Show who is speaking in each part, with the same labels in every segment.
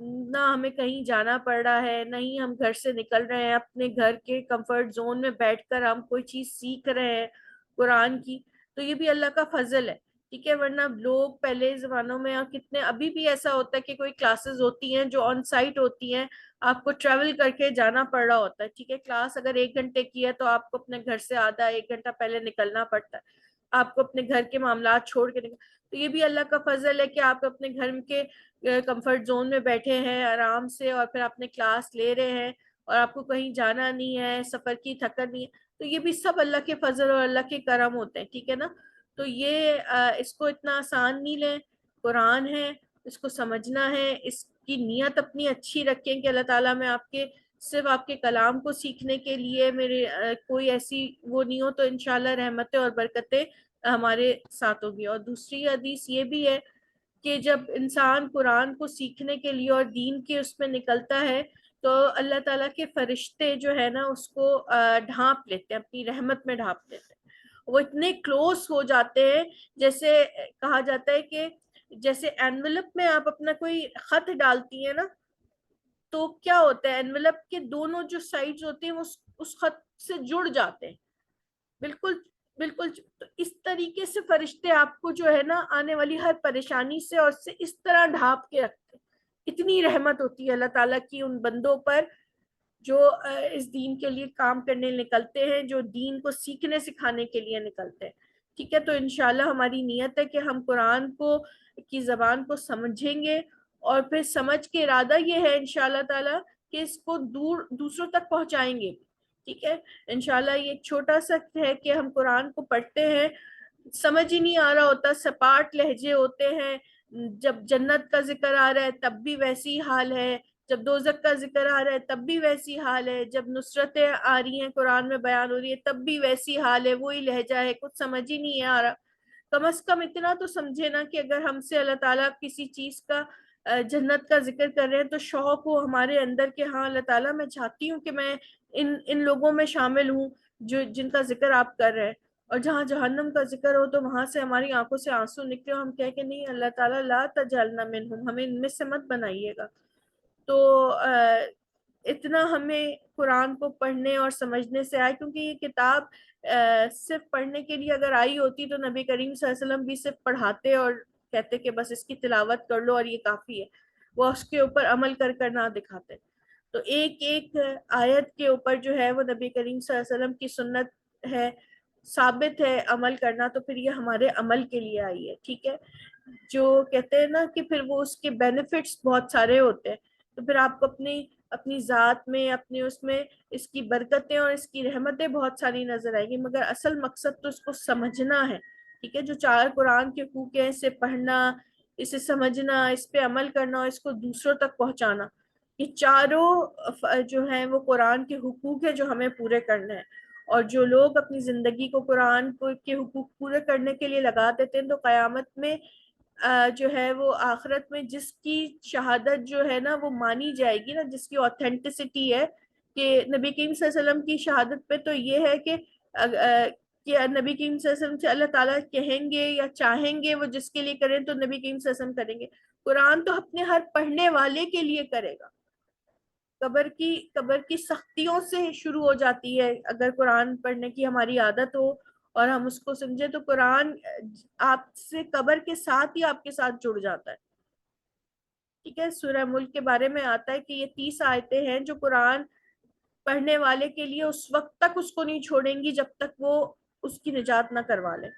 Speaker 1: نہ ہمیں کہیں جانا پڑ رہا ہے، نہ ہی ہم گھر سے نکل رہے ہیں، اپنے گھر کے کمفرٹ زون میں بیٹھ کر ہم کوئی چیز سیکھ رہے ہیں قرآن کی، تو یہ بھی اللہ کا فضل ہے، ٹھیک ہے. ورنہ لوگ پہلے زمانوں میں کتنے، ابھی بھی ایسا ہوتا ہے کہ کوئی کلاسز ہوتی ہیں جو آن سائٹ ہوتی ہیں، آپ کو ٹریول کر کے جانا پڑ رہا ہوتا ہے، ٹھیک ہے. کلاس اگر 1 گھنٹے کی ہے تو آپ کو اپنے گھر سے آدھا 1 گھنٹہ پہلے نکلنا پڑتا ہے، آپ کو اپنے گھر کے معاملات چھوڑ کے تو یہ بھی اللہ کا فضل ہے کہ آپ اپنے گھر کے کمفرٹ زون میں بیٹھے ہیں آرام سے، اور پھر اپنے کلاس لے رہے ہیں، اور آپ کو کہیں جانا نہیں ہے، سفر کی تھکن نہیں ہے. تو یہ بھی سب اللہ کے فضل اور اللہ کے کرم ہوتے ہیں، ٹھیک ہے نا. تو یہ اس کو اتنا آسان نہیں لیں، قرآن ہے، اس کو سمجھنا ہے، اس کی نیت اپنی اچھی رکھیں کہ اللہ تعالیٰ میں آپ کے صرف آپ کے کلام کو سیکھنے کے لیے میرے کوئی ایسی وہ نہیں ہو، تو انشاءاللہ رحمتیں اور برکتیں ہمارے ساتھ ہوگی. اور دوسری حدیث یہ بھی ہے کہ جب انسان قرآن کو سیکھنے کے لیے اور دین کے اس میں نکلتا ہے تو اللہ تعالیٰ کے فرشتے جو ہے نا اس کو ڈھانپ لیتے ہیں، اپنی رحمت میں ڈھانپ لیتے ہیں. وہ اتنے کلوز ہو جاتے ہیں، جیسے کہا جاتا ہے کہ جیسے اینولپ میں آپ اپنا کوئی خط ڈالتی ہیں نا، تو کیا ہوتا ہے اینولپ کے دونوں جو سائڈز ہوتے ہیں وہ اس خط سے جڑ جاتے ہیں، بالکل بالکل. تو اس طریقے سے فرشتے آپ کو جو ہے نا آنے والی ہر پریشانی سے اور سے اس طرح ڈھانپ کے رکھتے ہیں. اتنی رحمت ہوتی ہے اللہ تعالیٰ کی ان بندوں پر جو اس دین کے لیے کام کرنے نکلتے ہیں، جو دین کو سیکھنے سکھانے کے لیے نکلتے ہیں، ٹھیک ہے. تو انشاءاللہ ہماری نیت ہے کہ ہم قرآن کو کی زبان کو سمجھیں گے، اور پھر سمجھ کے ارادہ یہ ہے انشاءاللہ تعالیٰ کہ اس کو دوسروں تک پہنچائیں گے، ٹھیک ہے. انشاءاللہ یہ ایک چھوٹا سا ہے کہ ہم قرآن کو پڑھتے ہیں، سمجھ ہی نہیں آ رہا ہوتا، سپاٹ لہجے ہوتے ہیں، جب جنت کا ذکر آ رہا ہے تب بھی ویسی حال ہے، جب دوزخ کا ذکر آ رہا ہے تب بھی ویسی حال ہے، جب نصرتیں آ رہی ہیں قرآن میں بیان ہو رہی ہے تب بھی ویسی حال ہے، وہی لہجہ ہے، کچھ سمجھ ہی نہیں آ رہا. کم از کم اتنا تو سمجھے نا کہ اگر ہم سے اللہ تعالیٰ کسی چیز کا جنت کا ذکر کر رہے ہیں تو شوق ہو ہمارے اندر کہ ہاں اللہ تعالیٰ میں چاہتی ہوں کہ میں ان لوگوں میں شامل ہوں جن کا ذکر آپ کر رہے ہیں. اور جہاں جہنم کا ذکر ہو تو وہاں سے ہماری آنکھوں سے آنسو نکلے، ہم کہہ کہ نہیں اللہ تعالیٰ لا تجعلنا منہم، ہمیں ان میں سے مت بنائیے گا. تو اتنا ہمیں قرآن کو پڑھنے اور سمجھنے سے آئے، کیونکہ یہ کتاب صرف پڑھنے کے لیے اگر آئی ہوتی تو نبی کریم صلی اللہ علیہ وسلم بھی صرف پڑھاتے اور کہتے کہ بس اس کی تلاوت کر لو اور یہ کافی ہے، وہ اس کے اوپر عمل کر نہ دکھاتے. تو ایک ایک آیت کے اوپر جو ہے وہ نبی کریم صلی اللہ علیہ وسلم کی سنت ہے، ثابت ہے عمل کرنا، تو پھر یہ ہمارے عمل کے لیے آئی ہے، ٹھیک ہے. جو کہتے ہیں نا کہ پھر وہ اس کے بینیفٹس بہت سارے ہوتے ہیں، تو پھر آپ کو اپنی ذات میں اپنے اس میں اس کی برکتیں اور اس کی رحمتیں بہت ساری نظر آئیں گی، مگر اصل مقصد تو اس کو سمجھنا ہے، ٹھیک ہے. جو 4 قرآن کے حقوق ہیں، اسے پڑھنا، اسے سمجھنا، اس پہ عمل کرنا اور اس کو دوسروں تک پہنچانا، یہ چاروں جو ہیں وہ قرآن کے حقوق ہیں جو ہمیں پورے کرنے ہیں. اور جو لوگ اپنی زندگی کو قرآن کے حقوق پورے کرنے کے لیے لگا دیتے ہیں تو قیامت میں جو ہے وہ آخرت میں جس کی شہادت جو ہے نا وہ مانی جائے گی نا، جس کی اوتھینٹسٹی ہے کہ نبی کریم صلی اللہ علیہ وسلم کی شہادت پہ، تو یہ ہے کہ نبی کریم صلی اللہ علیہ وسلم سے اللہ تعالیٰ کہیں گے یا چاہیں گے وہ جس کے لیے کریں تو نبی کریم صلی اللہ علیہ وسلم کریں گے. قرآن تو اپنے ہر پڑھنے والے کے لیے کرے گا. قبر کی سختیوں سے شروع ہو جاتی ہے اگر قرآن پڑھنے کی ہماری عادت ہو اور ہم اس کو سمجھے، تو قرآن آپ سے قبر کے ساتھ ہی آپ کے ساتھ جڑ جاتا ہے، ٹھیک ہے. سورہ ملک کے بارے میں آتا ہے کہ یہ 30 آیتیں ہیں جو قرآن پڑھنے والے کے لیے اس وقت تک اس کو نہیں چھوڑیں گی جب تک وہ اس کی نجات نہ کروا لے.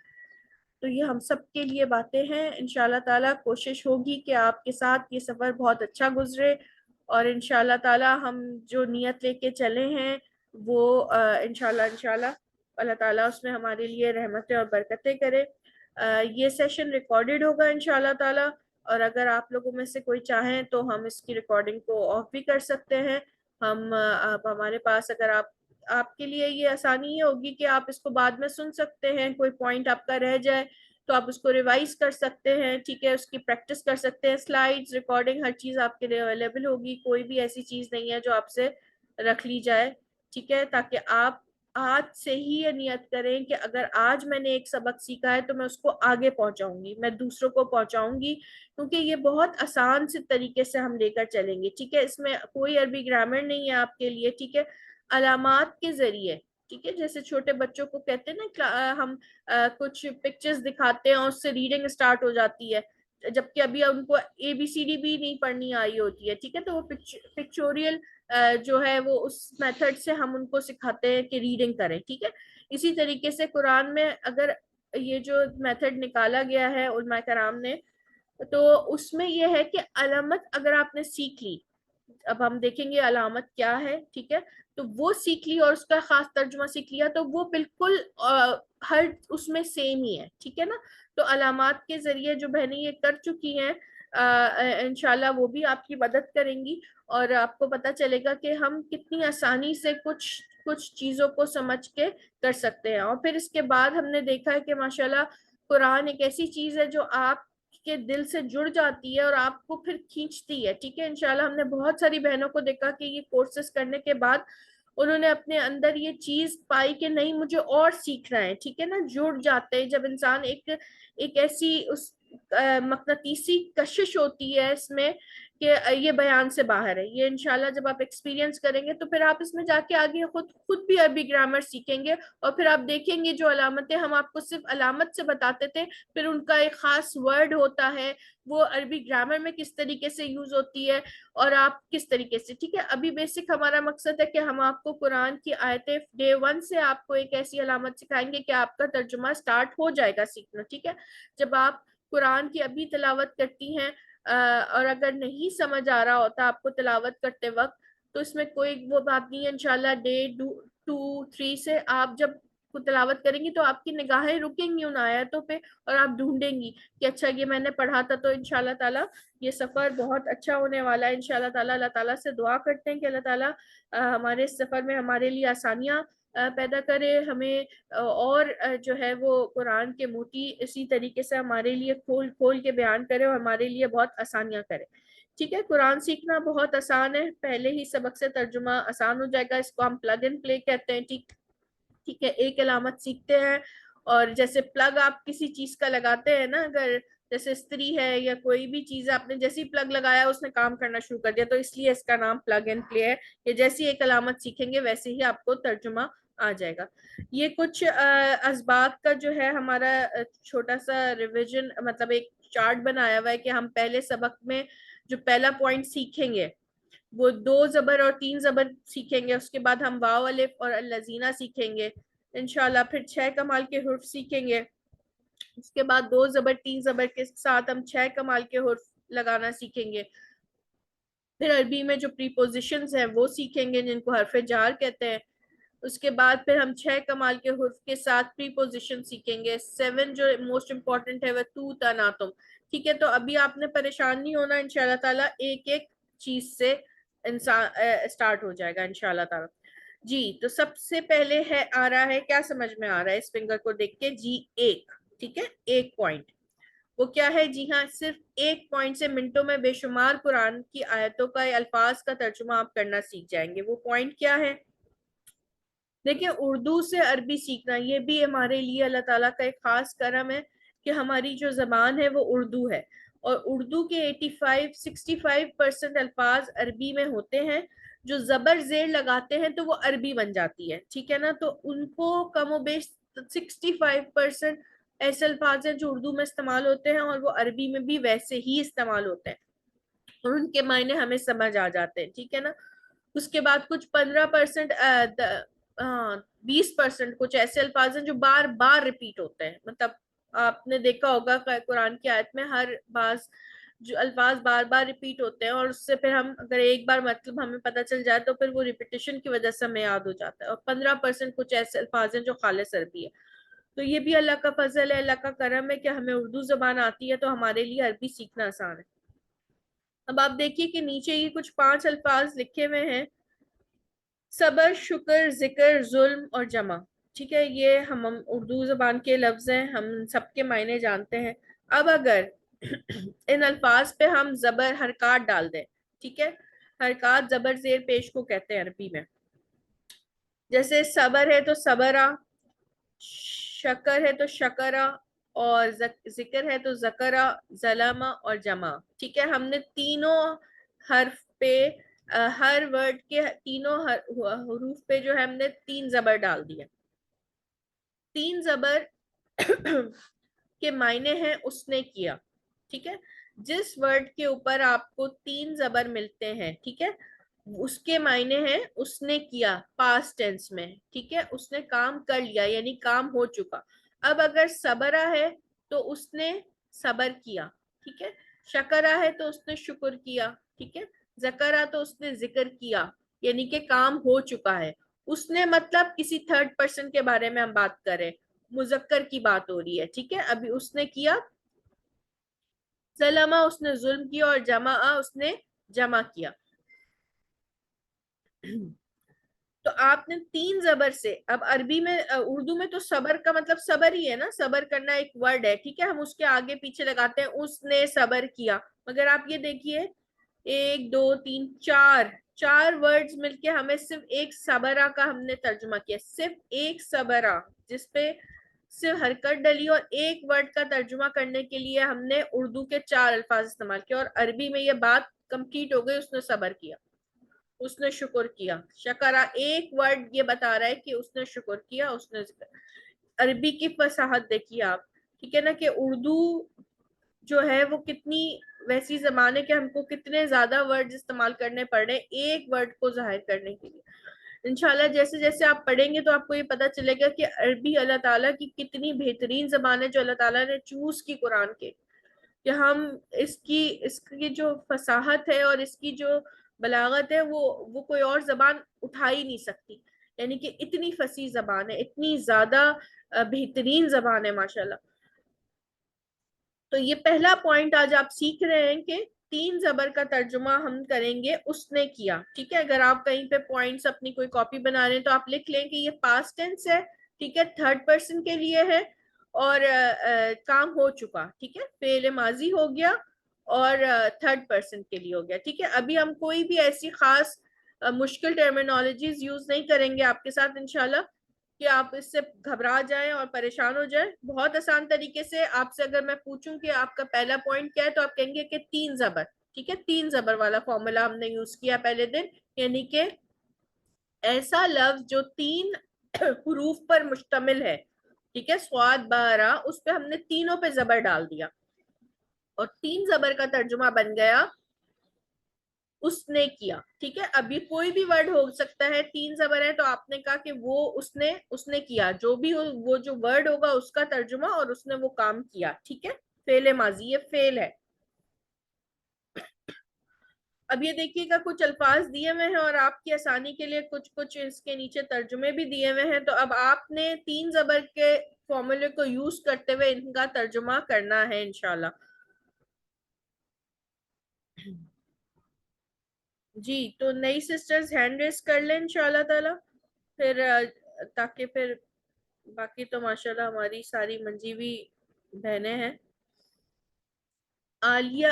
Speaker 1: تو یہ ہم سب کے لیے باتیں ہیں. انشاءاللہ تعالیٰ کوشش ہوگی کہ آپ کے ساتھ یہ سفر بہت اچھا گزرے، اور انشاءاللہ تعالیٰ ہم جو نیت لے کے چلے ہیں وہ انشاءاللہ اللہ تعالیٰ اس میں ہمارے لیے رحمتیں اور برکتیں کرے. یہ سیشن ریکارڈڈ ہوگا انشاءاللہ تعالیٰ، اور اگر آپ لوگوں میں سے کوئی چاہیں تو ہم اس کی ریکارڈنگ کو آف بھی کر سکتے ہیں. ہمارے پاس اگر آپ کے لیے یہ آسانی یہ ہوگی کہ آپ اس کو بعد میں سن سکتے ہیں، کوئی پوائنٹ آپ کا رہ جائے تو آپ اس کو ریوائز کر سکتے ہیں، ٹھیک ہے، اس کی پریکٹس کر سکتے ہیں. سلائیڈز، ریکارڈنگ، ہر چیز آپ کے لیے اویلیبل ہوگی، کوئی بھی ایسی چیز نہیں ہے جو آپ سے رکھ لی جائے، ٹھیک ہے، تاکہ آپ آج سے ہی یہ نیت کریں کہ اگر آج میں نے ایک سبق سیکھا ہے تو میں اس کو آگے پہنچاؤں گی، میں دوسروں کو پہنچاؤں گی، کیونکہ یہ بہت آسان سے طریقے سے ہم لے کر چلیں گے. ٹھیک ہے، اس میں کوئی عربی گرامر نہیں ہے آپ کے لیے. ٹھیک ہے، علامات کے ذریعے. ٹھیک ہے، جیسے چھوٹے بچوں کو کہتے ہیں نا ہم کچھ پکچرز دکھاتے ہیں اور اس سے ریڈنگ سٹارٹ ہو جاتی ہے، جبکہ ابھی ان کو اے بی سی ڈی بھی نہیں پڑھنی آئی ہوتی ہے. ٹھیک ہے، تو وہ پکچوریل جو ہے وہ اس میتھڈ سے ہم ان کو سکھاتے ہیں کہ ریڈنگ کریں. ٹھیک ہے، اسی طریقے سے قرآن میں اگر یہ جو میتھڈ نکالا گیا ہے علماء کرام نے، تو اس میں یہ ہے کہ علامت اگر آپ نے سیکھ لی، اب ہم دیکھیں گے علامت کیا ہے. ٹھیک ہے، تو وہ سیکھ لی اور اس کا خاص ترجمہ سیکھ لیا تو وہ بالکل ہر اس میں سیم ہی ہے. ٹھیک ہے نا، تو علامات کے ذریعے جو بہنیں یہ کر چکی ہیں انشاءاللہ وہ بھی آپ کی مدد کریں گی، اور آپ کو پتہ چلے گا کہ ہم کتنی آسانی سے کچھ چیزوں کو سمجھ کے کر سکتے ہیں. اور پھر اس کے بعد ہم نے دیکھا ہے کہ ماشاءاللہ قرآن ایک ایسی چیز ہے جو آپ کے دل سے جڑ جاتی ہے اور آپ کو پھر کھینچتی ہے. ٹھیک ہے، انشاءاللہ ہم نے بہت ساری بہنوں کو دیکھا کہ یہ کورسز کرنے کے بعد انہوں نے اپنے اندر یہ چیز پائی کہ نہیں مجھے اور سیکھنا ہے. ٹھیک ہے نا، جڑ جاتے ہیں جب انسان ایک ایسی اس مقناطیسی کشش ہوتی ہے اس میں کہ یہ بیان سے باہر ہے. یہ انشاءاللہ جب آپ ایکسپیرینس کریں گے تو پھر آپ اس میں جا کے آگے خود بھی عربی گرامر سیکھیں گے، اور پھر آپ دیکھیں گے جو علامتیں ہم آپ کو صرف علامت سے بتاتے تھے، پھر ان کا ایک خاص ورڈ ہوتا ہے، وہ عربی گرامر میں کس طریقے سے یوز ہوتی ہے اور آپ کس طریقے سے. ٹھیک ہے، ابھی بیسک ہمارا مقصد ہے کہ ہم آپ کو قرآن کی آیتیں ڈے 1 سے آپ کو ایک ایسی علامت سکھائیں گے کہ آپ کا ترجمہ سٹارٹ ہو جائے گا سیکھنا. ٹھیک ہے، جب آپ قرآن کی ابھی تلاوت کرتی ہیں اور اگر نہیں سمجھ آ رہا ہوتا آپ کو تلاوت کرتے وقت، تو اس میں کوئی وہ بات نہیں ہے. انشاءاللہ ڈے 2-3 سے آپ جب تلاوت کریں گی تو آپ کی نگاہیں رکیں گی ان آیتوں پہ اور آپ ڈھونڈیں گی کہ اچھا یہ میں نے پڑھا تھا. تو انشاءاللہ تعالیٰ یہ سفر بہت اچھا ہونے والا ہے. انشاءاللہ تعالیٰ اللہ تعالیٰ سے دعا کرتے ہیں کہ اللہ تعالیٰ ہمارے اس سفر میں ہمارے لیے آسانیاں پیدا کرے، ہمیں اور جو ہے وہ قرآن کے موتی اسی طریقے سے ہمارے لیے کھول کھول کے بیان کرے اور ہمارے لیے بہت آسانیاں کرے. ٹھیک ہے، قرآن سیکھنا بہت آسان ہے، پہلے ہی سبق سے ترجمہ آسان ہو جائے گا. اس کو ہم پلگ اینڈ پلے کہتے ہیں. ٹھیک ہے، ایک علامت سیکھتے ہیں اور جیسے پلگ آپ کسی چیز کا لگاتے ہیں نا، اگر جیسے استری ہے یا کوئی بھی چیز ہے، آپ نے جیسی پلگ لگایا اس نے کام کرنا شروع کر دیا، تو اس لیے اس کا نام پلگ اینڈ پلے ہے کہ جیسی ایک علامت سیکھیں گے ویسے ہی آپ کو ترجمہ آ جائے گا. یہ کچھ اسباق کا جو ہے ہمارا چھوٹا سا ریویژن، مطلب ایک چارٹ بنایا ہوا ہے کہ ہم پہلے سبق میں جو پہلا پوائنٹ سیکھیں گے وہ 2 زبر اور 3 زبر سیکھیں گے. اس کے بعد ہم واو الف اور الذین سیکھیں گے انشاءاللہ. پھر 6 کمال کے حروف سیکھیں گے. اس کے بعد 2 زبر 3 زبر کے ساتھ ہم 6 کمال کے حروف لگانا سیکھیں گے. پھر عربی میں جو پریپوزیشنز ہیں وہ سیکھیں گے جن کو حرف جار کہتے ہیں. اس کے بعد پھر ہم 6 کمال کے حروف کے ساتھ پریپوزیشن سیکھیں گے. 7 جو موسٹ امپورٹنٹ ہے وہ تو تنا تم. ٹھیک ہے، تو ابھی آپ نے پریشان نہیں ہونا، انشاءاللہ تعالیٰ ایک ایک چیز سے انسان سٹارٹ ہو جائے گا انشاءاللہ تعالیٰ. جی، تو سب سے پہلے ہے آ رہا ہے، کیا سمجھ میں آ رہا ہے اس فنگر کو دیکھ کے؟ جی ایک. ٹھیک ہے، ایک پوائنٹ وہ کیا ہے؟ جی ہاں، صرف ایک پوائنٹ سے منٹوں میں بے شمار قرآن کی آیتوں کا الفاظ کا ترجمہ آپ کرنا سیکھ جائیں گے. وہ پوائنٹ کیا ہے؟ دیکھیں، اردو سے عربی سیکھنا یہ بھی ہمارے لیے اللہ تعالیٰ کا ایک خاص کرم ہے کہ ہماری جو زبان ہے وہ اردو ہے، اور اردو کے 65% الفاظ عربی میں ہوتے ہیں. جو زبر زیر لگاتے ہیں تو وہ عربی بن جاتی ہے. ٹھیک ہے نا، تو ان کو کم و بیش 65% ایسے الفاظ ہیں جو اردو میں استعمال ہوتے ہیں اور وہ عربی میں بھی ویسے ہی استعمال ہوتے ہیں اور ان کے معنی ہمیں سمجھ آ جاتے ہیں. ٹھیک ہے نا، اس کے بعد کچھ 20% کچھ ایسے الفاظ ہیں جو بار بار ریپیٹ ہوتے ہیں. مطلب آپ نے دیکھا ہوگا قرآن کی آیت میں ہر بعض جو الفاظ بار بار ریپیٹ ہوتے ہیں، اور اس سے پھر ہم اگر ایک بار مطلب ہمیں پتہ چل جائے تو پھر وہ ریپیٹیشن کی وجہ سے ہمیں یاد ہو جاتا ہے. اور 15% کچھ ایسے الفاظ ہیں جو خالص عربی ہے. تو یہ بھی اللہ کا فضل ہے، اللہ کا کرم ہے کہ ہمیں اردو زبان آتی ہے تو ہمارے لیے عربی سیکھنا آسان ہے. اب آپ دیکھیے کہ نیچے یہ کچھ 5 الفاظ لکھے ہوئے ہیں: صبر، شکر، ذکر، ظلم اور جمع. ٹھیک ہے، یہ ہم اردو زبان کے لفظ ہیں، ہم سب کے معنی جانتے ہیں. اب اگر ان الفاظ پہ ہم زبر حرکات ڈال دیں، ٹھیک ہے، حرکات زبر زیر پیش کو کہتے ہیں عربی میں. جیسے صبر ہے تو صبرا، شکر ہے تو شکرا، اور ذکر ہے تو ذکرا، ظلمہ اور جمع. ٹھیک ہے، ہم نے تینوں حرف پہ ہر ورڈ کے تینوں حروف پہ جو ہے ہم نے 3 زبر ڈال دیا. 3 زبر کے معنی ہیں اس نے کیا. ٹھیک ہے، جس ورڈ کے اوپر آپ کو 3 زبر ملتے ہیں، ٹھیک ہے، اس کے معنی ہیں اس نے کیا پاسٹ ٹینس میں. ٹھیک ہے، اس نے کام کر لیا یعنی کام ہو چکا. اب اگر صبرا ہے تو اس نے صبر کیا. ٹھیک ہے، شکرا ہے تو اس نے شکر کیا. ٹھیک ہے، ذکرا تو اس نے ذکر کیا یعنی کہ کام ہو چکا ہے. اس نے مطلب کسی تھرڈ پرسن کے بارے میں ہم بات کریں، مذکر کی بات ہو رہی ہے. ٹھیک ہے، ابھی اس نے کیا. ظلمہ اس نے ظلم کیا، اور جمع اس نے جمع کیا. تو آپ نے 3 زبر سے، اب عربی میں اردو میں تو صبر کا مطلب صبر ہی ہے نا، صبر کرنا ایک ورڈ ہے. ٹھیک ہے، ہم اس کے آگے پیچھے لگاتے ہیں اس نے صبر کیا. مگر آپ یہ دیکھیے 1 2 3 4 ورڈز مل کے ہمیں صرف ایک صبرا کا ہم نے ترجمہ کیا. صرف ایک صبرا جس پہ صرف حرکت ڈلی، اور ایک ورڈ کا ترجمہ کرنے کے لیے ہم نے اردو کے 4 الفاظ استعمال کیا. اور عربی میں یہ بات کمپلیٹ ہو گئی، اس نے صبر کیا، اس نے شکر کیا. شکرا ایک ورڈ یہ بتا رہا ہے کہ اس نے شکر کیا، اس نے ذکر. عربی کی فصاحت دیکھیے آپ. ٹھیک ہے نا، کہ اردو جو ہے وہ کتنی ویسی زبان ہے کہ ہم کو کتنے زیادہ ورڈ استعمال کرنے پڑ رہے ہیں ایک ورڈ کو ظاہر کرنے کے لیے. انشاءاللہ جیسے جیسے آپ پڑھیں گے تو آپ کو یہ پتا چلے گا کہ عربی اللہ تعالیٰ کی کتنی بہترین زبان ہے جو اللہ تعالیٰ نے چوز کی قرآن کے، کہ ہم اس کی جو فصاحت ہے اور اس کی جو بلاغت ہے وہ کوئی اور زبان اٹھا ہی نہیں سکتی. یعنی کہ اتنی فصیح زبان ہے، اتنی زیادہ بہترین زبان ہے ماشاءاللہ. تو یہ پہلا پوائنٹ آج آپ سیکھ رہے ہیں کہ 3 زبر کا ترجمہ ہم کریں گے اس نے کیا. ٹھیک ہے، اگر آپ کہیں پہ پوائنٹس اپنی کوئی کاپی بنا رہے ہیں تو آپ لکھ لیں کہ یہ پاسٹ ٹینس ہے. ٹھیک ہے، تھرڈ پرسن کے لیے ہے اور کام ہو چکا. ٹھیک ہے، فعل ماضی ہو گیا اور تھرڈ پرسن کے لیے ہو گیا. ٹھیک ہے، ابھی ہم کوئی بھی ایسی خاص مشکل ٹرمینالوجیز یوز نہیں کریں گے آپ کے ساتھ انشاءاللہ کہ آپ اس سے گھبرا جائیں اور پریشان ہو جائیں. بہت آسان طریقے سے آپ سے اگر میں پوچھوں کہ آپ کا پہلا پوائنٹ کیا ہے تو آپ کہیں گے کہ 3 زبر. ٹھیک ہے، 3 زبر والا فارمولا ہم نے یوز کیا پہلے دن، یعنی کہ ایسا لفظ جو 3 حروف پر مشتمل ہے. ٹھیک ہے، صاد بارا، اس پہ ہم نے تینوں پہ زبر ڈال دیا اور 3 زبر کا ترجمہ بن گیا اس نے کیا. ٹھیک ہے، ابھی کوئی بھی ورڈ ہو سکتا ہے 3 زبر ہے تو آپ نے کہا کہ وہ اس نے کیا، جو بھی ہو وہ جو ورڈ ہوگا اس کا ترجمہ اور اس نے وہ کام کیا. ٹھیک ہے، فعل ماضی، یہ فعل ہے. اب یہ دیکھیے گا کچھ الفاظ دیے ہوئے ہیں اور آپ کی آسانی کے لیے کچھ اس کے نیچے ترجمے بھی دیے ہوئے ہیں. تو اب آپ نے 3 زبر کے فارمولے کو یوز کرتے ہوئے ان کا ترجمہ کرنا ہے انشاءاللہ. جی تو نئی سسٹرز ہینڈ ریس کر لیں انشاءاللہ تعالی، پھر تاکہ پھر باقی تو ماشاءاللہ ہماری ساری منجیوی بہنیں ہیں. عالیہ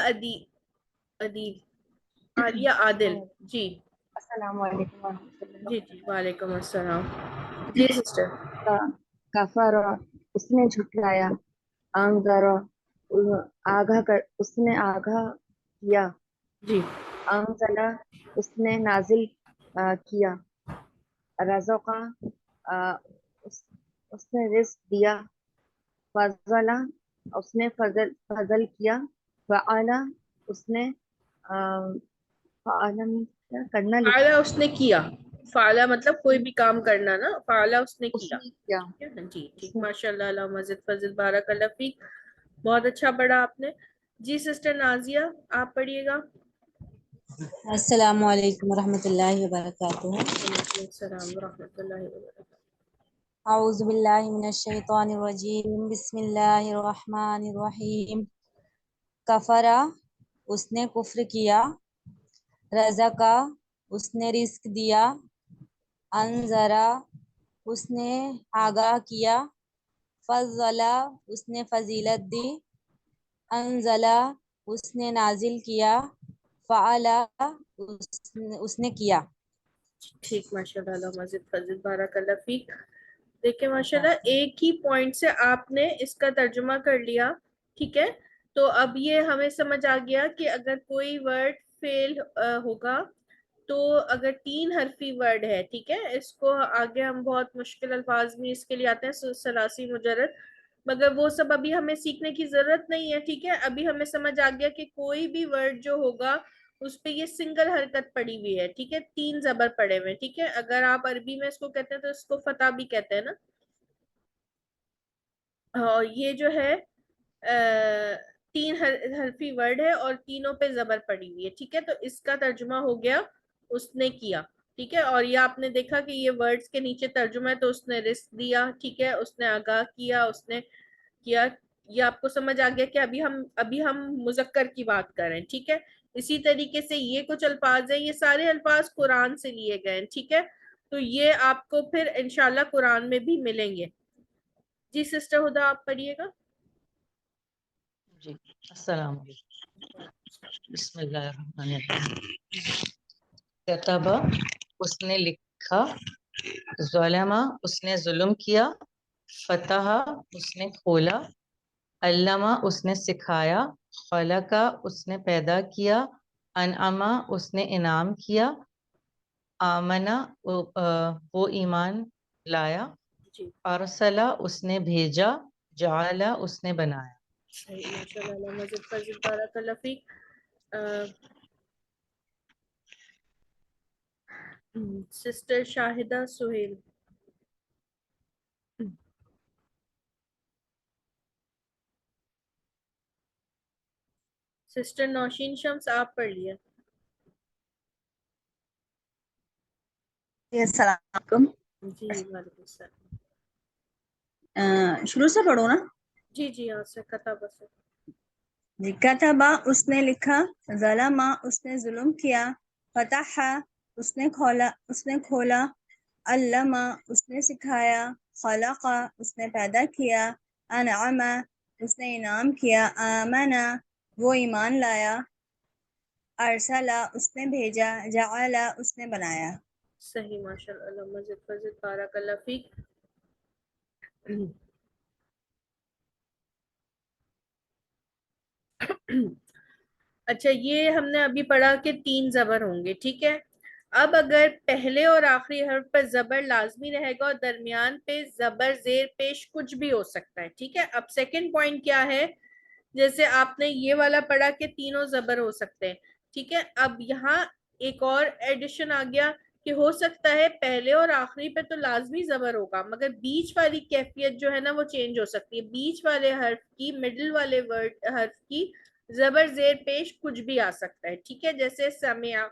Speaker 1: عالیہ عادل. جی
Speaker 2: السلام علیکم ورحمۃ اللہ.
Speaker 1: جی جی وعلیکم السلام. جی سسٹر.
Speaker 2: کفر اس نے جھٹلایا، انذر اس نے آگاہ کیا،
Speaker 1: جی
Speaker 2: انزل اس نے نازل کیا، رزق اس نے رزق دیا، فضل اس نے فضل کیا، فعل اس نے فعل کیا کرنا لکھا،
Speaker 1: فعلا اس نے کیا. فعلا مطلب کوئی بھی کام کرنا نا، فعلا اس نے
Speaker 2: اس
Speaker 1: کیا.
Speaker 2: نے کیا،
Speaker 1: ٹھیک ہے نا جی.
Speaker 2: اس
Speaker 1: ٹھیک،
Speaker 2: نے
Speaker 1: ماشاءاللہ، اللہ مزید فضل بارک اللہ فیک. بہت اچھا پڑھا آپ نے. جی سسٹر نازیہ آپ پڑھیے گا.
Speaker 3: السلام علیکم ورحمۃ اللہ وبرکاتہ.
Speaker 1: وعلیکم السلام ورحمۃ اللہ وبرکاتہ.
Speaker 3: اعوذ باللہ من الشیطان الرجیم، بسم اللہ الرحمن الرحیم. کفرا اس نے کفر کیا، رزقا اس نے رزق دیا، انذرا اس نے آگاہ کیا، فضلا اس نے فضیلت دی، انزلا اس نے نازل کیا، فعلا اس نے کیا.
Speaker 1: ٹھیک، ماشاء اللہ مزید فضل بارک اللہ فیک. دیکھیں ماشاء اللہ ایک ہی پوائنٹ سے آپ نے اس کا ترجمہ کر لیا. ٹھیک ہے، تو اب یہ ہمیں سمجھ آ گیا کہ اگر کوئی ورڈ فیل ہوگا تو اگر 3 حرفی ورڈ ہے، ٹھیک ہے، اس کو آگے ہم بہت مشکل الفاظ میں اس کے لیے آتے ہیں ثلاثی مجرد، مگر وہ سب ابھی ہمیں سیکھنے کی ضرورت نہیں ہے. ٹھیک ہے، ابھی ہمیں سمجھ آ گیا کہ کوئی بھی ورڈ جو ہوگا اس پہ یہ سنگل حرکت پڑی ہوئی ہے. ٹھیک ہے، 3 زبر پڑے ہوئے. ٹھیک ہے، اگر آپ عربی میں اس کو کہتے ہیں تو اس کو فتح بھی کہتے ہیں نا. یہ جو ہے 3 حرفی ورڈ ہے اور تینوں پہ زبر پڑی ہوئی ہے. ٹھیک ہے، تو اس کا ترجمہ ہو گیا اس نے کیا. ٹھیک ہے، اور یہ آپ نے دیکھا کہ یہ ورڈز کے نیچے ترجمہ ہے تو اس نے رزق دیا. ٹھیک ہے، اس نے آگاہ کیا، اس نے کیا. یہ آپ کو سمجھ آ گیا کہ ابھی ہم مذکر کی بات کر رہے ہیں. ٹھیک ہے، اسی طریقے سے یہ کچھ الفاظ ہیں، یہ سارے الفاظ قرآن سے لیے گئے ہیں. ٹھیک ہے، تو یہ آپ کو پھر انشاءاللہ قرآن میں بھی ملیں گے. جی سسٹر ہدا آپ پڑھیے گا.
Speaker 4: جی السلام علیکم. بسم اللہ الرحمن الرحیم. کتبہ اس نے لکھا، ظلمہ اس نے ظلم کیا، فتح اس نے کھولا، علامہ اس نے سکھایا، خلقہ اس نے پیدا کیا، انعمہ اس نے انعام کیا، آمنہ وہ ایمان لایا،
Speaker 1: جی
Speaker 4: ارسلہ اس نے بھیجا، جعلہ اس نے بنایا.
Speaker 1: صحیح، ماشاء اللہ مزید فضل بارک اللہ فیک. سسٹر شاہدہ سہیل. سسٹر نوشین شمس آپ پڑھ لیے.
Speaker 5: السلام علیکم.
Speaker 1: جی وعلیکم السلام.
Speaker 5: شروع سے پڑھو نا.
Speaker 1: جی جی یہاں سے کتابہ سے.
Speaker 5: جی کتبہ اس نے لکھا، ظلمہ اس نے ظلم کیا، فتح اس نے کھولا، علمہ اس نے سکھایا، خلق اس نے پیدا کیا، انعم اس نے انعام کیا، آمنہ وہ ایمان لایا، ارسلہ اس نے بھیجا، جعلہ اس نے بنایا.
Speaker 1: صحیح، ماشاء اللہ مزید فضل بارک اللہ فیک. اچھا، یہ ہم نے ابھی پڑھا کہ 3 زبر ہوں گے. ٹھیک ہے، اب اگر پہلے اور آخری حرف پر زبر لازمی رہے گا اور درمیان پہ زبر زیر پیش کچھ بھی ہو سکتا ہے. ٹھیک ہے، اب سیکنڈ پوائنٹ کیا ہے، جیسے آپ نے یہ والا پڑھا کہ تینوں زبر ہو سکتے ہیں. ٹھیک ہے، اب یہاں ایک اور ایڈیشن آ گیا کہ ہو سکتا ہے پہلے اور آخری پہ تو لازمی زبر ہوگا مگر بیچ والی کیفیت جو ہے نا وہ چینج ہو سکتی ہے. بیچ والے حرف کی، مڈل والے حرف کی زبر زیر پیش کچھ بھی آ سکتا ہے. ٹھیک ہے، جیسے سمع.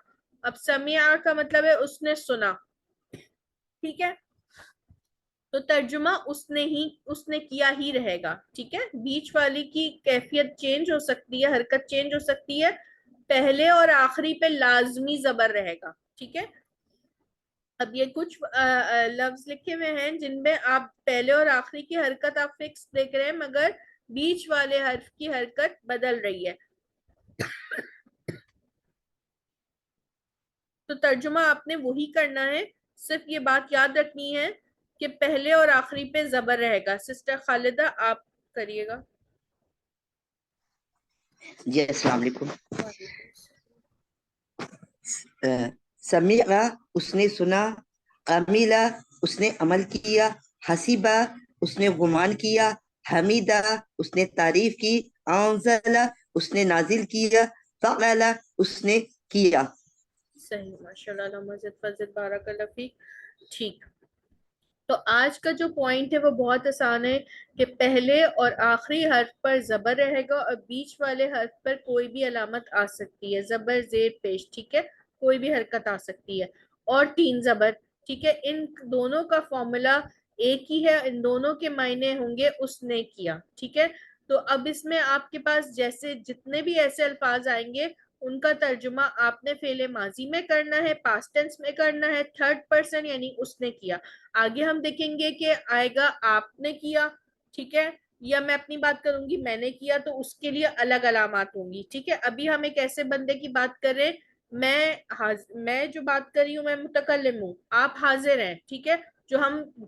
Speaker 1: اب سمع کا مطلب ہے اس نے سنا. ٹھیک ہے، تو ترجمہ اس نے کیا ہی رہے گا. ٹھیک ہے، بیچ والی کی کیفیت چینج ہو سکتی ہے، حرکت چینج ہو سکتی ہے، پہلے اور آخری پہ لازمی زبر رہے گا. ٹھیک ہے، اب یہ کچھ لفظ لکھے ہوئے ہیں جن میں آپ پہلے اور آخری کی حرکت آپ فکس دیکھ رہے ہیں مگر بیچ والے حرف کی حرکت بدل رہی ہے. تو ترجمہ آپ نے وہی کرنا ہے، صرف یہ بات یاد رکھنی ہے کہ پہلے اور آخری پہ زبر رہے گا. سسٹر خالدہ آپ کریے گا.
Speaker 6: جی السلام علیکم. سمیع اس نے سنا، عمیلہ اس نے عمل کیا، حسیبہ اس نے گمان کیا، حمیدہ اس نے تعریف کی، انزلہ اس نے نازل کیا، فعلہ اس نے کیا.
Speaker 1: صحیح، ماشاء اللہ مزید فضل بارک اللہ فیک. ٹھیک، تو آج کا جو پوائنٹ ہے وہ بہت آسان ہے کہ پہلے اور آخری حرف پر زبر رہے گا اور بیچ والے حرف پر کوئی بھی علامت آ سکتی ہے، زبر زیر پیش. ٹھیک ہے، کوئی بھی حرکت آ سکتی ہے، اور 3 زبر. ٹھیک ہے، ان دونوں کا فارمولا ایک ہی ہے، ان دونوں کے معنی ہوں گے اس نے کیا. ٹھیک ہے، تو اب اس میں آپ کے پاس جیسے جتنے بھی ایسے الفاظ آئیں گے ان کا ترجمہ آپ نے فعل ماضی میں کرنا ہے، پاسٹ ٹینس میں کرنا ہے، تھرڈ پرسن یعنی اس نے کیا. آگے ہم دیکھیں گے کہ آئے گا آپ نے کیا. ٹھیک ہے، یا میں اپنی بات کروں گی میں نے کیا تو اس کے لیے الگ علامات ہوں گی. ٹھیک ہے، ابھی ہم ایک ایسے بندے کی بات کر رہے ہیں میں جو بات کر رہی ہوں میں متکلم ہوں، آپ حاضر ہیں، ٹھیک ہے،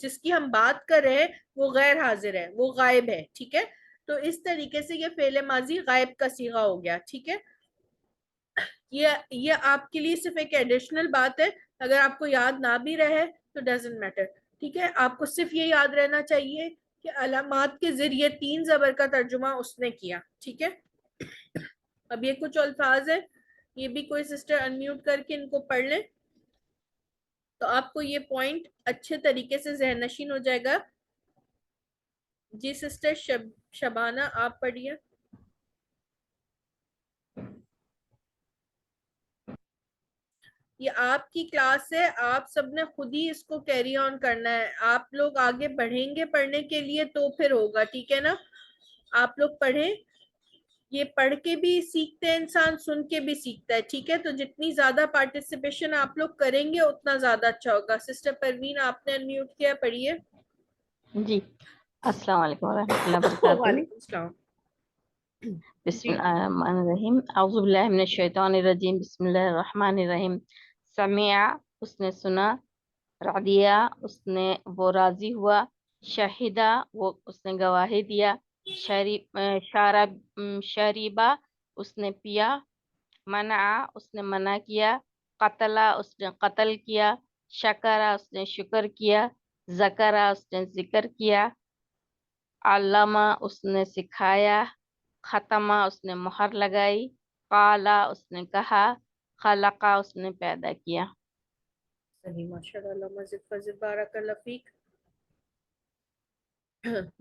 Speaker 1: جس کی ہم بات کر رہے ہیں وہ غیر حاضر ہے، وہ غائب ہے، ٹھیک ہے. تو اس طریقے سے یہ فعل ماضی غائب کا صیغہ ہو گیا، ٹھیک ہے. یہ آپ کے لیے صرف ایک ایڈیشنل بات ہے، اگر آپ کو یاد نہ بھی رہے تو ڈزنٹ میٹر، ٹھیک ہے. آپ کو صرف یہ یاد رہنا چاہیے کہ علامات کے ذریعے 3 زبر کا ترجمہ اس نے کیا، ٹھیک ہے. اب یہ کچھ الفاظ ہیں، یہ بھی کوئی سسٹر انمیوٹ کر کے ان کو پڑھ لیں تو آپ کو یہ پوائنٹ اچھے طریقے سے ذہن نشین ہو جائے گا. جی سسٹر شبانہ آپ پڑھیے. یہ آپ کی کلاس ہے، آپ سب نے خود ہی اس کو کیری آن کرنا ہے. آپ لوگ آگے بڑھیں گے پڑھنے کے لیے تو پھر ہوگا، ٹھیک ہے نا. آپ لوگ پڑھیں، یہ پڑھ کے بھی سیکھتے ہیں انسان، سن کے بھی سیکھتا ہے، ٹھیک ہے. تو جتنی زیادہ پارٹیسپیشن آپ لوگ کریں گے اتنا زیادہ اچھا ہوگا. سسٹر پروین آپ نے انمیوٹ کیا، پڑھیے.
Speaker 7: جی السلام علیکم ورحمۃ اللہ وبرکاتہ.
Speaker 1: وعلیکم السلام.
Speaker 7: بسم
Speaker 1: جی
Speaker 7: اللہ الرحمن الرحیم. اعوذ باللہ من الشیطان الرجیم. بسم اللہ الرحمن الرحیم. سمع اس نے سنا، رضیہ اس نے وہ راضی ہوا، شہیدہ وہ اس نے گواہی دیا، شریبہ اس نے پیا، منع اس نے منع کیا، قتلا اس نے قتل کیا، شکرا اس نے شکر کیا، ذکرا اس نے ذکر کیا، علامہ اس نے سکھایا، ختمہ اس نے مہر لگائی، قالا اس نے کہا، خلقہ اس نے پیدا کیا.
Speaker 1: صحیح، ماشاء اللہ، مزید فضل، بارک اللہ فیک.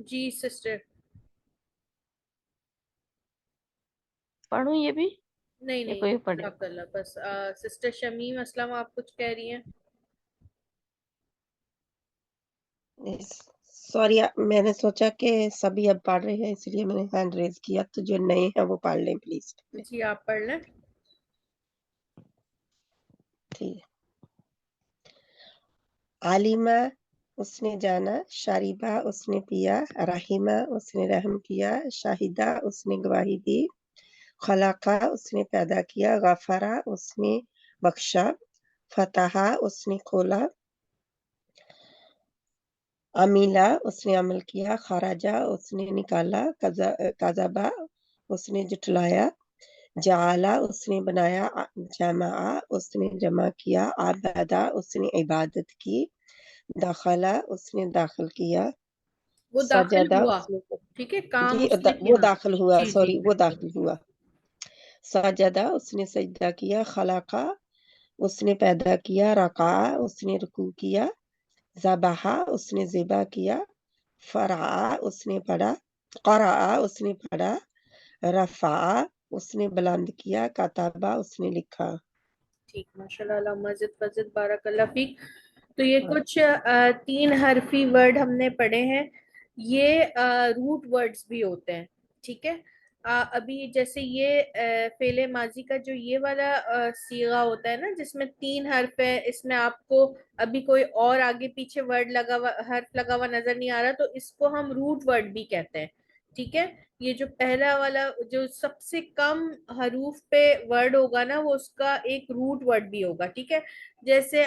Speaker 1: جی سسٹر.
Speaker 7: پڑھوں یہ بھی
Speaker 1: نہیں
Speaker 7: یا
Speaker 1: نہیں،
Speaker 7: کوئی پڑھے؟
Speaker 1: جزاک اللہ. بس سسٹر شمیم اسلام آپ کچھ کہہ رہی ہیں.
Speaker 8: سوری، میں نے سوچا کہ سبھی اب پڑھ رہے ہیں اس لیے میں نے ہینڈ ریز کیا، تو جو نئے ہیں وہ پڑھ لیں پلیز.
Speaker 1: جی آپ پڑھ لیں.
Speaker 8: ٹھیک ہے. عالمہ اس نے جانا، شریبہ اس نے پیا، رحیمہ اس نے رحم کیا، شاہدہ اس نے گواہی دی، خلقہ اس نے پیدا کیا، غفرہ اس نے بخشا، فتحہ اس نے کھولا، عمیلہ اس نے عمل کیا، خراجہ اس نے نکالا، کذبہ اس نے جٹلایا، جعلہ اس نے بنایا، جمعہ اس نے جمع کیا، عبادہ اس نے عبادت کی، دخلہ اس نے داخل کیا،
Speaker 1: وہ داخل
Speaker 8: سجدہ
Speaker 1: ہوا،
Speaker 8: اس نے
Speaker 1: ٹھیک ہے، کام
Speaker 8: جی
Speaker 1: اس نے
Speaker 8: وہ
Speaker 1: کیا.
Speaker 8: داخل ہوا،
Speaker 1: جی
Speaker 8: سوری
Speaker 1: جی
Speaker 8: وہ داخل ہوا، سجدہ اس نے سجدہ کیا، خلقہ اس نے پیدا کیا، رکع اس نے رکوع کیا، ذبح اس نے ذبح کیا، فرع اس نے پڑھا، قرأ اس نے پڑھا، رفع اس نے بلند کیا، کتبہ اس نے لکھا.
Speaker 1: ٹھیک، ماشاء اللہ، مزید فضل، بارک اللہ فیک. تو یہ کچھ 3 حرفی ورڈ ہم نے پڑھے ہیں. یہ روٹ ورڈز بھی ہوتے ہیں، ٹھیک ہے. ابھی جیسے یہ فعل ماضی کا جو یہ والا صیغہ ہوتا ہے نا جس میں 3 حرف ہے، اس میں آپ کو ابھی کوئی اور آگے پیچھے ورڈ حرف لگا ہوا نظر نہیں آ رہا، تو اس کو ہم روٹ ورڈ بھی کہتے ہیں، ٹھیک ہے. یہ جو پہلا والا جو سب سے کم حروف پہ ورڈ ہوگا نا وہ اس کا ایک روٹ ورڈ بھی ہوگا، ٹھیک ہے. جیسے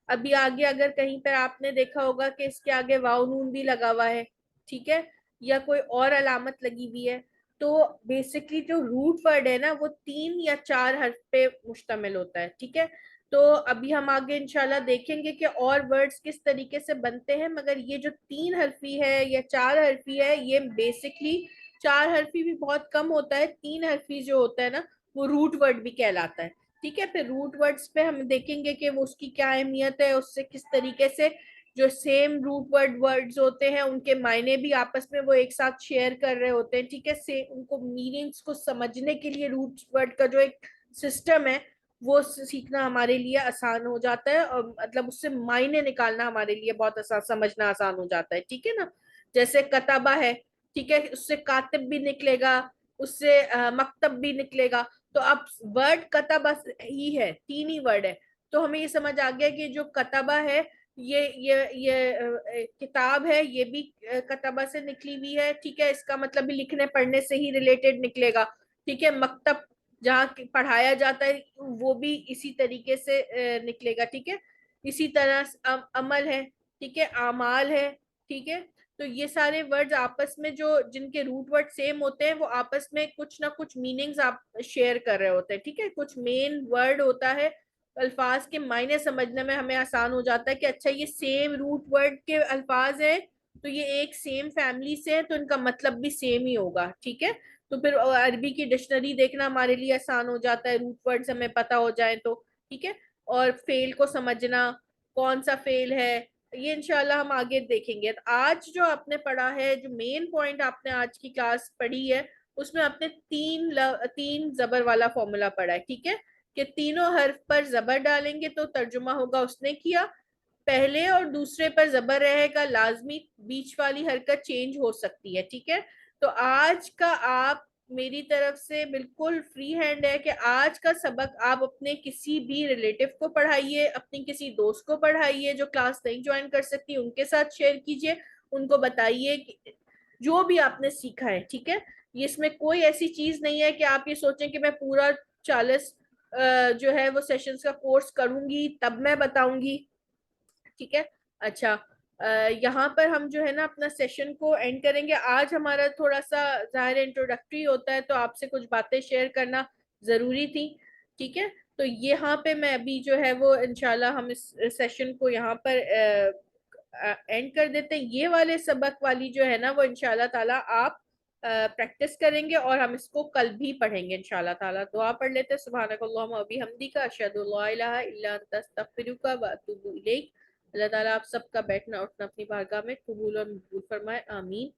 Speaker 1: ابھی آگے اگر کہیں پر آپ نے دیکھا ہوگا کہ اس کے آگے واو نون بھی لگا ہوا ہے، ٹھیک ہے، یا کوئی اور علامت لگی ہوئی ہے، تو بیسکلی جو روٹ ورڈ ہے نا وہ 3 یا 4 حرف پہ مشتمل ہوتا ہے، ٹھیک ہے. تو ابھی ہم آگے انشاءاللہ دیکھیں گے کہ اور ورڈز کس طریقے سے بنتے ہیں، مگر یہ جو 3 حرفی ہے یا 4 حرفی ہے یہ بیسکلی 4 حرفی بھی بہت کم ہوتا ہے، 3 حرفی جو ہوتا ہے نا وہ روٹ ورڈ بھی کہلاتا ہے، ٹھیک ہے. پھر روٹ ورڈز پہ ہم دیکھیں گے کہ وہ اس کی کیا اہمیت ہے، اس سے کس طریقے سے جو سیم روٹ ورڈز ہوتے ہیں ان کے معنی بھی آپس میں وہ ایک ساتھ شیئر کر رہے ہوتے ہیں، ٹھیک ہے. ان کو میننگز کو سمجھنے کے لیے روٹ ورڈ کا جو ایک سسٹم ہے وہ سیکھنا ہمارے لیے آسان ہو جاتا ہے، اور مطلب اس سے معنی نکالنا ہمارے لیے بہت آسان، سمجھنا آسان ہو جاتا ہے، ٹھیک ہے نا. جیسے کتابہ ہے، ٹھیک ہے، اس سے کاتب بھی نکلے گا، اس سے مکتب بھی نکلے گا. تو اب ورڈ کتابہ ہی ہے، 3 ہی ورڈ ہے، تو ہمیں یہ سمجھ آ گیا کہ جو کتابہ ہے یہ کتاب ہے، یہ بھی کتابہ سے نکلی ہوئی ہے، ٹھیک ہے. اس کا مطلب بھی لکھنے پڑھنے سے ہی ریلیٹڈ نکلے گا، ٹھیک ہے. مکتب جہاں پڑھایا جاتا ہے وہ بھی اسی طریقے سے نکلے گا. ٹھیک ہے, اسی طرح عمل ہے, ٹھیک ہے, اعمال ہے, ٹھیک ہے. تو یہ سارے ورڈز آپس میں جو جن کے روٹ ورڈ سیم ہوتے ہیں وہ آپس میں کچھ نہ کچھ میننگز آپ شیئر کر رہے ہوتے ہیں. ٹھیک ہے, کچھ مین ورڈ ہوتا ہے, الفاظ کے معنی سمجھنے میں ہمیں آسان ہو جاتا ہے کہ اچھا یہ سیم روٹ ورڈ کے الفاظ ہیں تو یہ ایک سیم فیملی سے ہے تو ان کا مطلب بھی سیم ہی ہوگا. ٹھیک ہے, تو پھر عربی کی ڈکشنری دیکھنا ہمارے لیے آسان ہو جاتا ہے, روٹ ورڈز ہمیں پتا ہو جائے تو. ٹھیک ہے, اور فعل کو سمجھنا کون سا فعل ہے یہ انشاءاللہ ہم آگے دیکھیں گے. آج جو آپ نے پڑھا ہے, جو مین پوائنٹ آپ نے آج کی کلاس پڑھی ہے, اس میں آپ نے تین زبر والا فارمولا پڑھا ہے. ٹھیک ہے, کہ تینوں حرف پر زبر ڈالیں گے تو ترجمہ ہوگا اس نے کیا, پہلے اور دوسرے پر زبر رہے گا لازمی, بیچ والی حرکت چینج ہو سکتی ہے. ٹھیک ہے, تو آج کا آپ میری طرف سے بالکل فری ہینڈ ہے کہ آج کا سبق آپ اپنے کسی بھی ریلیٹو کو پڑھائیے, اپنی کسی دوست کو پڑھائیے جو کلاس نہیں جوائن کر سکتی, ان کے ساتھ شیئر کیجئے, ان کو بتائیے جو بھی آپ نے سیکھا ہے. ٹھیک ہے, اس میں کوئی ایسی چیز نہیں ہے کہ آپ یہ سوچیں کہ میں پورا 40 جو ہے وہ سیشنز کا کورس کروں گی تب میں بتاؤں گی. ٹھیک ہے, اچھا یہاں پر ہم جو ہے نا اپنا سیشن کو اینڈ کریں گے. آج ہمارا تھوڑا سا ظاہر انٹروڈکٹری ہوتا ہے تو آپ سے کچھ باتیں شیئر کرنا ضروری تھی. ٹھیک ہے, تو یہاں پہ میں ابھی جو ہے وہ انشاءاللہ ہم اس سیشن کو یہاں پر اینڈ کر دیتے ہیں. یہ والے سبق والی جو ہے نا وہ انشاءاللہ تعالیٰ آپ پریکٹس کریں گے اور ہم اس کو کل بھی پڑھیں گے انشاءاللہ تعالیٰ. دعا پڑھ لیتے ہیں. سبحانک اللہم و بحمدک اشہد ان لا الہ الا انت استغفرک و اتوب الیک. اللہ تعالیٰ آپ سب کا بیٹھنا اٹھنا اپنی بارگاہ میں قبول اور مقبول فرمائے, آمین.